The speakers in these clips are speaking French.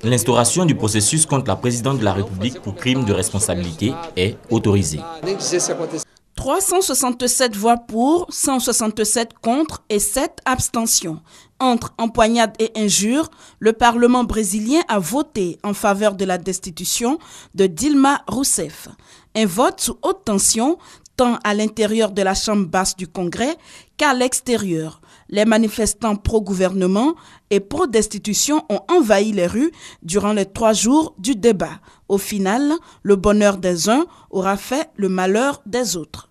L'instauration du processus contre la présidente de la République pour crime de responsabilité est autorisée. 367 voix pour, 167 contre et 7 abstentions. Entre empoignades et injures, le Parlement brésilien a voté en faveur de la destitution de Dilma Rousseff. Un vote sous haute tension, tant à l'intérieur de la chambre basse du Congrès qu'à l'extérieur. Les manifestants pro-gouvernement et pro-destitution ont envahi les rues durant les 3 jours du débat. Au final, le bonheur des uns aura fait le malheur des autres.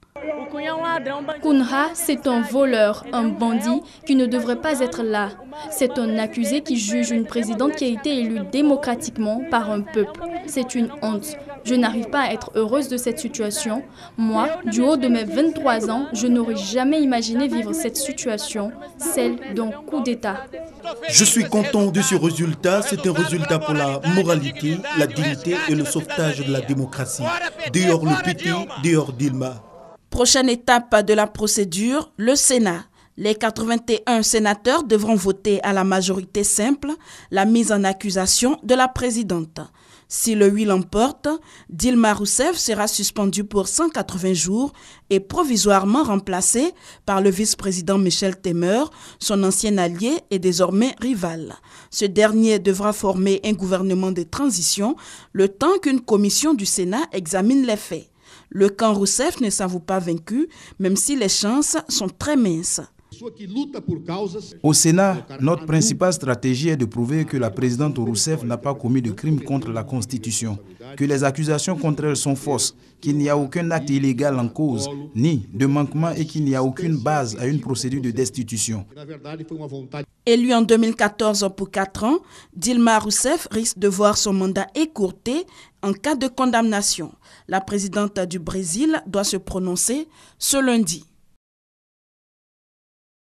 Cunha, c'est un voleur, un bandit qui ne devrait pas être là. C'est un accusé qui juge une présidente qui a été élue démocratiquement par un peuple. C'est une honte. Je n'arrive pas à être heureuse de cette situation. Moi, du haut de mes 23 ans, je n'aurais jamais imaginé vivre cette situation, celle d'un coup d'État. Je suis content de ce résultat. C'est un résultat pour la moralité, la dignité et le sauvetage de la démocratie. Dehors le PT, dehors Dilma. Prochaine étape de la procédure, le Sénat. Les 81 sénateurs devront voter à la majorité simple la mise en accusation de la présidente. Si le oui l'emporte, Dilma Rousseff sera suspendue pour 180 jours et provisoirement remplacée par le vice-président Michel Temer, son ancien allié et désormais rival. Ce dernier devra former un gouvernement de transition le temps qu'une commission du Sénat examine les faits. Le camp Rousseff ne s'avoue pas vaincu, même si les chances sont très minces. Au Sénat, notre principale stratégie est de prouver que la présidente Rousseff n'a pas commis de crime contre la Constitution, que les accusations contre elle sont fausses, qu'il n'y a aucun acte illégal en cause, ni de manquement et qu'il n'y a aucune base à une procédure de destitution. Élue en 2014 pour 4 ans, Dilma Rousseff risque de voir son mandat écourté en cas de condamnation. La présidente du Brésil doit se prononcer ce lundi.